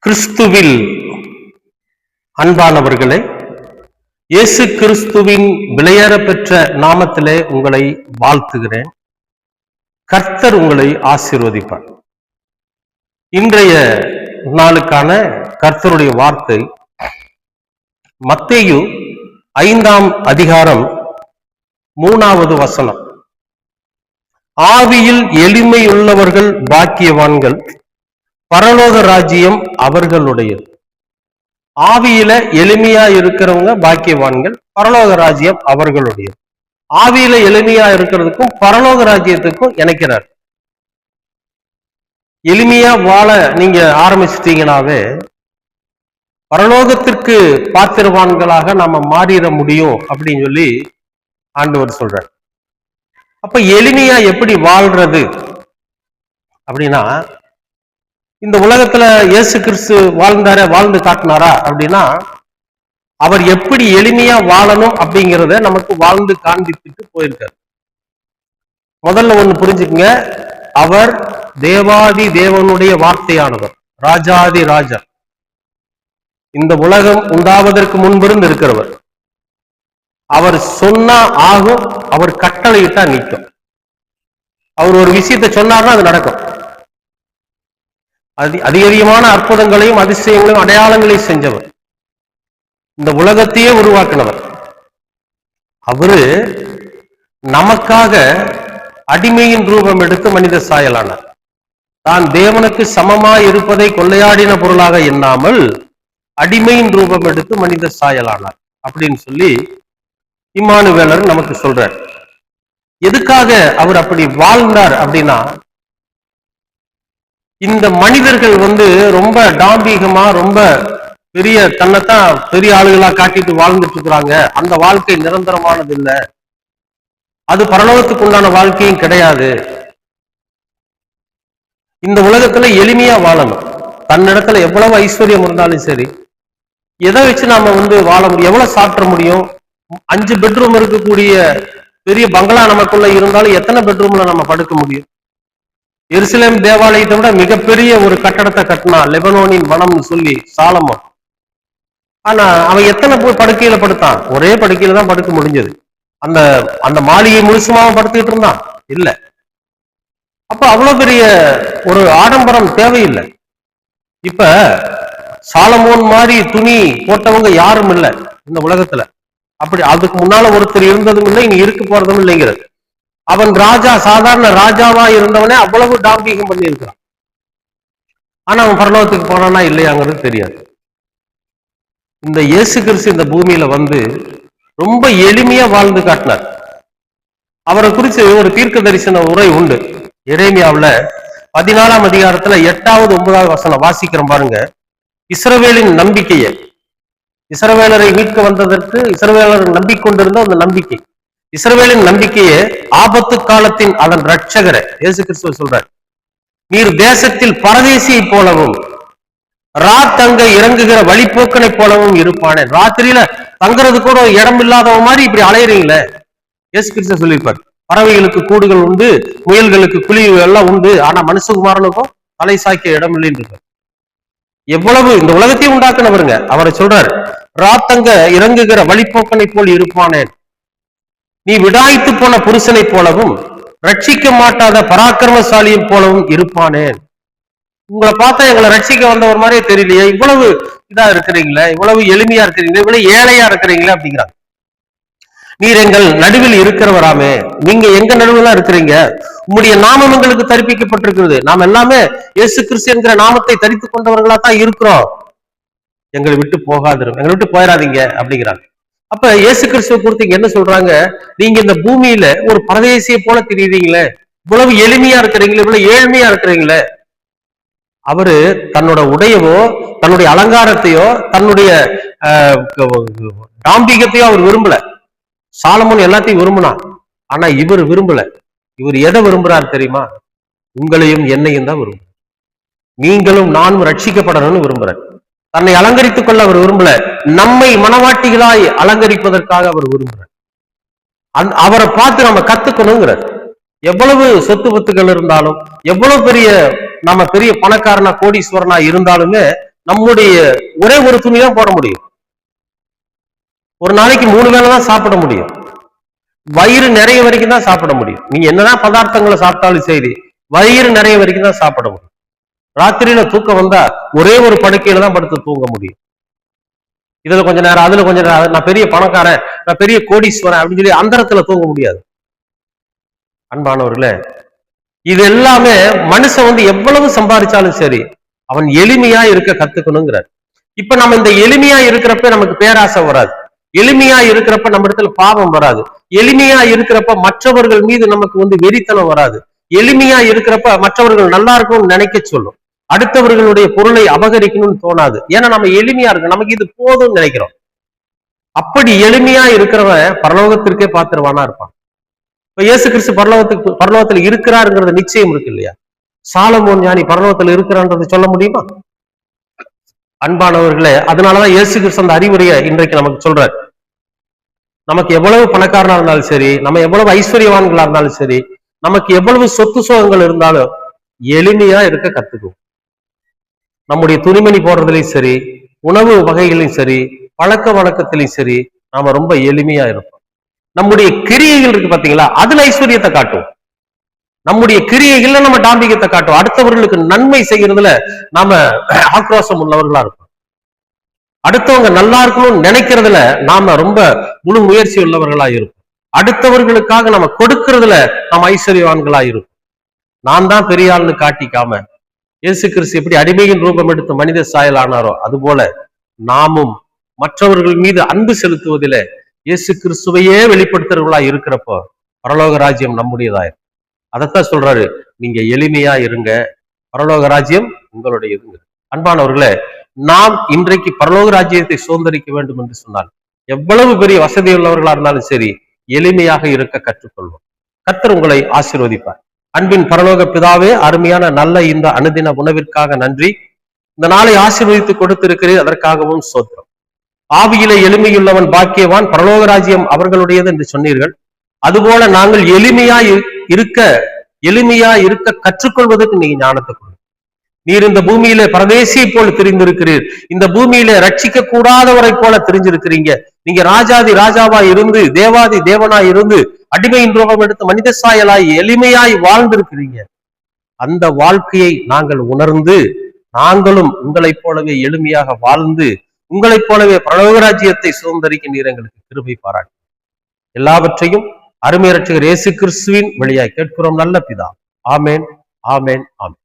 கிறிஸ்துவில் அன்பானவர்களே, இயேசு கிறிஸ்துவின் விலையேற பெற்ற நாமத்திலே உங்களை வாழ்த்துகிறேன். கர்த்தர் உங்களை ஆசீர்வதிப்பார். இன்றைய நாளுக்கான கர்த்தருடைய வார்த்தை மத்தேயு 5ஆம் அதிகாரம் 3வது வசனம். ஆவியில் எளிமையுள்ளவர்கள் பாக்கியவான்கள், பரலோக ராஜ்யம் அவர்களுடையது. ஆவியில எளிமையா இருக்கிறவங்க பாக்கியவான்கள், பரலோக ராஜ்யம் அவர்களுடையது. ஆவியில எளிமையா இருக்கிறதுக்கும் பரலோக ராஜ்யத்துக்கும் இணைக்கிறார். எளிமையா வாழ நீங்க ஆரம்பிச்சிட்டீங்கன்னாவே பரலோகத்திற்கு பாத்திரவான்களாக நாம மாறிட முடியும் அப்படின்னு சொல்லி ஆண்டவர் சொல்றார். அப்ப எளிமையா எப்படி வாழ்றது அப்படின்னா, இந்த உலகத்துல இயேசு கிறிஸ்து வாழ்ந்து காட்டினாரா அப்படின்னா, அவர் எப்படி எளிமையா வாழணும் அப்படிங்கிறத நமக்கு வாழ்ந்து காண்பித்துட்டு போயிருக்காரு. முதல்ல ஒண்ணு புரிஞ்சுக்குங்க, அவர் தேவாதி தேவனுடைய வார்த்தையானவர், ராஜாதி ராஜா. இந்த உலகம் உண்டாவதற்கு முன்பிருந்து இருக்கிறவர். அவர் சொன்னா ஆகும், அவர் கட்டளையிட்டா நிற்கும். அவர் ஒரு விஷயத்தை சொன்னார்னா அது நடக்கும். அதிகமான அற்புதங்களையும் அதிசயங்களையும் அடையாளங்களையும் செஞ்சவர், இந்த உலகத்தையே உருவாக்கினவர். அவரு நமக்காக அடிமையின் ரூபம் எடுத்து மனித சாயலானார். தான் தேவனுக்கு சமமாய் இருப்பதை கொள்ளையாடின பொருளாக எண்ணாமல் அடிமையின் ரூபம் எடுத்து மனித சாயலானார் அப்படின்னு சொல்லி இம்மானுவேலர் நமக்கு சொல்றார். எதுக்காக அவர் அப்படி வாழ்ந்தார் அப்படின்னா, இந்த மனிதர்கள் ரொம்ப டாம்பீகமா, ரொம்ப பெரிய தன்னைத்தான் பெரிய ஆளுகளா காட்டிட்டு வாழ்ந்துட்டு இருக்கிறாங்க. அந்த வாழ்க்கை நிரந்தரமானது இல்லை, அது பரலோகத்துக்கு உண்டான வாழ்க்கையும் கிடையாது. இந்த உலகத்துல எளிமையா வாழணும். தன்னிடத்துல எவ்வளவு ஐஸ்வர்யம் இருந்தாலும் சரி, எதை வச்சு நாம வாழ முடியும், எவ்வளவு சாப்பிட முடியும். 5 பெட்ரூம் இருக்கக்கூடிய பெரிய பங்களா நமக்குள்ள இருந்தாலும் எத்தனை பெட்ரூம்ல நம்ம படுக்க முடியும்? எருசலேம் தேவாலயத்தை விட மிகப்பெரிய ஒரு கட்டடத்தை கட்டினா, லெபனோனின் வனம்னு சொல்லி சாலமோன். ஆனா அவன் எத்தனை போய் படுக்கையில படுத்தான்? ஒரே படுக்கையில தான் படுக்க முடிஞ்சது. அந்த அந்த மாளிகை முழுசுமாவும் படுத்துக்கிட்டு இருந்தான் இல்ல. அப்ப அவ்வளவு பெரிய ஒரு ஆடம்பரம் தேவையில்லை. இப்ப சாலமோன் மாதிரி துணி போட்டவங்க யாரும் இல்லை இந்த உலகத்துல. அப்படி அதுக்கு முன்னால ஒருத்தர் இருந்ததும் இல்லை, இனி இருக்க போறதும் இல்லைங்கிறது. அவன் ராஜா, சாதாரண ராஜாவா இருந்தவனே அவ்வளவு டாம்பீகம் பண்ணி இருக்கிறான். ஆனா அவன் பரலோகத்துக்கு போனானா இல்லையாங்கிறது தெரியாது. இந்த இயேசு கிறிஸ்து இந்த பூமியில ரொம்ப எளிமையா வாழ்ந்து காட்டினார். அவரை குறித்து ஒரு தீர்க்க தரிசன உரை உண்டு. எரேமியாவுல 14ஆம் அதிகாரத்துல 8வது 9வது வசனம் வாசிக்கிறோம் பாருங்க. இஸ்ரவேலின் நம்பிக்கையை, இஸ்ரவேலரை மீட்க வந்ததற்கு இஸ்ரவேலர் நம்பிக்கொண்டிருந்த அந்த நம்பிக்கை, இஸ்ரவேலின் நம்பிக்கையே ஆபத்து காலத்தின் அதன் ரட்சகரை இயேசு கிறிஸ்துவ சொல்றார். நீர் தேசத்தில் பரதேசியை போலவும் தங்க இறங்குகிற வழிபோக்கனை போலவும் இருப்பானே. ராத்திரியில தங்குறது கூட இடம் இல்லாதவ மாதிரி இப்படி அலையறீங்களே. இயேசு கிறிஸ்து சொல்லியிருப்பார், பறவைகளுக்கு கூடுகள் உண்டு, முயல்களுக்கு குழி எல்லாம் உண்டு, ஆனா மனுஷகுமாரனுக்கும் தலை சாய்க்க இடம் இல்லைன்னு. எவ்வளவு இந்த உலகத்தையும் உண்டாக்குனவருங்க. அவரை சொல்றார், ராத்தங்க இறங்குகிற வழிபோக்கனை போல் இருப்பானேன். நீ விடாய்த்து போன புருஷனை போலவும் ரட்சிக்க மாட்டாத பராக்கிரமசாலியும் போலவும் இருப்பானேன். உங்களை பார்த்தா எங்களை ரட்சிக்க வந்தவர் மாதிரியே தெரியலையே, இவ்வளவு இதா இருக்கிறீங்களே, இவ்வளவு எளிமையா இருக்கிறீங்களே, இவ்வளவு ஏழையா இருக்கிறீங்களே அப்படிங்கிறாங்க. நீர் எங்கள் நடுவில் இருக்கிறவராமே, நீங்க எங்க நடுவில் இருக்கிறீங்க, உங்களுடைய நாமம் எங்களுக்கு தரிப்பிக்கப்பட்டிருக்கிறது, நாம் எல்லாமே இயேசு கிறிஸ்து என்கிற நாமத்தை தரித்துக் கொண்டவர்களா தான் இருக்கிறோம், எங்களை விட்டு போகாதிரும், எங்களை விட்டு போயிடாதீங்க அப்படிங்கிறாங்க. அப்ப இயேசு கிறிஸ்துவ குறித்து என்ன சொல்றாங்க? நீங்க இந்த பூமியில ஒரு பரதேசியை போல தெரியுறீங்களே, இவ்வளவு எளிமையா இருக்கிறீங்களே, இவ்வளவு ஏழ்மையா இருக்கிறீங்களே. அவரு தன்னோட உடையவோ, தன்னுடைய அலங்காரத்தையோ, தன்னுடைய டாம்பிகத்தையோ அவர் விரும்பல. சாலமோன் எல்லாத்தையும் விரும்பினான், ஆனா இவர் விரும்பல. இவர் எதை விரும்புறாரு தெரியுமா? உங்களையும் என்னையும் தான் விரும்புறார். நீங்களும் நானும் ரட்சிக்கப்படணும்னு விரும்புறார். தன்னை அலங்கரித்துக் கொள்ள அவர் விரும்பல, நம்மை மனவாட்டிகளாய் அலங்கரிப்பதற்காக அவர் விரும்புறார். அவரை பார்த்து நம்ம கத்துக்கணுங்கிறார். எவ்வளவு சொத்து பத்துக்கள் இருந்தாலும், எவ்வளவு பெரிய நம்ம பெரிய பணக்காரனா கோடீஸ்வரனா இருந்தாலுமே நம்முடைய ஒரே ஒரு துணி தான் போட முடியும். ஒரு நாளைக்கு 3 வேளை தான் சாப்பிட முடியும். வயிறு நிறைய வரைக்கும் தான் சாப்பிட முடியும். நீங்க என்னதான் பதார்த்தங்களை சாப்பிட்டாலும் சரி, வயிறு நிறைய வரைக்கும் தான் சாப்பிட முடியும். ராத்திரியில தூக்கம் வந்தா ஒரே ஒரு படுக்கையில தான் படுத்து தூங்க முடியும். இதுல கொஞ்ச நேரம், அதுல கொஞ்ச நேரம், நான் பெரிய பணக்காரன், நான் பெரிய கோடீஸ்வரன் அப்படின்னு சொல்லி அந்தரத்துல தூங்க முடியாது. அன்பானவர்களே, இது எல்லாமே மனுஷன் எவ்வளவு சம்பாதிச்சாலும் சரி, அவன் எளிமையா இருக்க கத்துக்கணுங்கிறார். இப்ப நம்ம இந்த எளிமையா இருக்கிறப்ப நமக்கு பேராசை வராது. எளிமையா இருக்கிறப்ப நம்ம இடத்துல பாவம் வராது. எளிமையா இருக்கிறப்ப மற்றவர்கள் மீது நமக்கு வெறித்தனம் வராது. எளிமையா இருக்கிறப்ப மற்றவர்கள் நல்லா இருக்கும்னு நினைக்க சொல்லும். அடுத்தவர்களுடைய பொருளை அபகரிக்கணும்னு தோணாது. ஏன்னா நம்ம எளிமையா இருக்கு, நமக்கு இது போதும்னு நினைக்கிறோம். அப்படி எளிமையா இருக்கிறவன் பரலோகத்திற்கே பாத்திரவானா இருப்பான். இப்ப இயேசு கிறிஸ்து பரலோகத்துல இருக்கிறாருங்கிறது நிச்சயம் இருக்கு இல்லையா? சாலமோன் ஞானி பரலோகத்துல இருக்கிறான்றது சொல்ல முடியுமா? அன்பானவர்களே, அதனாலதான் இயேசு கிறிஸ்து அந்த அறிவுரையை இன்றைக்கு நமக்கு சொல்றாரு. நமக்கு எவ்வளவு பணக்காரனா இருந்தாலும் சரி, நம்ம எவ்வளவு ஐஸ்வர்யவான்களா இருந்தாலும் சரி, நமக்கு எவ்வளவு சொத்து சோகங்கள் இருந்தாலும் எளிமையா இருக்க கத்துக்குவோம். நம்முடைய துணிமணி போடுறதுலையும் சரி, உணவு வகைகளையும் சரி, பழக்க வழக்கத்திலையும் சரி, நாம ரொம்ப எளிமையா இருப்போம். நம்முடைய கிரியைகள் இருக்கு பாத்தீங்களா, அதுல ஐஸ்வர்யத்தை காட்டும். நம்முடைய கிரியைகள்ல நம்ம டாம்பிகத்தை காட்டும். அடுத்தவர்களுக்கு நன்மை செய்யறதுல நாம ஆக்ரோஷம் உள்ளவர்களா இருப்போம். அடுத்தவங்க நல்லா இருக்கணும்னு நினைக்கிறதுல நாம ரொம்ப முழு முயற்சி உள்ளவர்களா இருப்போம். அடுத்தவர்களுக்காக நம்ம கொடுக்கறதுல நாம் ஐஸ்வர்யவான்களா இருப்போம். நான் தான் பெரிய ஆள்னு காட்டிக்காம, இயேசு கிறிஸ்து எப்படி அடிமையின் ரூபம் எடுத்து மனித சாயல் ஆனாரோ அதுபோல நாமும் மற்றவர்கள் மீது அன்பு செலுத்துவதில இயேசு கிறிஸ்துவையே வெளிப்படுத்துறவர்களா இருக்கிறப்போ பரலோக ராஜ்யம் நம்முடையதாயிரும். அதைத்தான் சொல்றாரு, நீங்க எளிமையா இருங்க, பரலோக ராஜ்யம் உங்களுடையதுங்க. அன்பானவர்களே, நாம் இன்றைக்கு பரலோக ராஜ்யத்தை சுதந்திரிக்க வேண்டும் என்று சொன்னால் எவ்வளவு பெரிய வசதி உள்ளவர்களா இருந்தாலும் சரி, எளிமையாக இருக்க கற்றுக்கொள்வோம். கர்த்தர் உங்களை ஆசீர்வதிப்பார். அன்பின் பரலோக பிதாவே, அருமையான நல்ல இந்த அனுதின உணவிற்காக நன்றி. இந்த நாளை ஆசீர்வதித்து கொடுத்திருக்கிறீர், அதற்காகவும் ஸ்தோத்திரம். ஆவியிலே எளிமையுள்ளவன் பாக்கியவான், பரலோக ராஜ்யம் அவர்களுடையது என்று சொன்னீர்கள். அதுபோல நாங்கள் எளிமையா இருக்க கற்றுக்கொள்வதற்கு நீங்க ஞானத்தை கொடுங்க. நீர் இந்த பூமியிலே பரதேசியை போல தெரிந்திருக்கிறீர். இந்த பூமியிலே ரட்சிக்க கூடாதவரை போல தெரிஞ்சிருக்கிறீங்க. நீங்க ராஜாதி ராஜாவா இருந்து, தேவாதி தேவனாய் இருந்து, அடிமையின் ரூபம் எடுத்து மனித சாயலாய் எளிமையாய் வாழ்ந்திருக்கிறீங்க. அந்த வாழ்க்கையை நாங்கள் உணர்ந்து, நாங்களும் உங்களைப் போலவே எளிமையாக வாழ்ந்து, உங்களைப் போலவே பரலோக ராஜ்யத்தை சுதந்திரிக்க நீர் எங்களுக்கு கிருபை பாராட்டு. எல்லாவற்றையும் அருமை இரட்சகர் இயேசு கிறிஸ்துவின் வழியாய் கேட்கிறோம் நல்ல பிதா. ஆமேன், ஆமேன், ஆமேன்.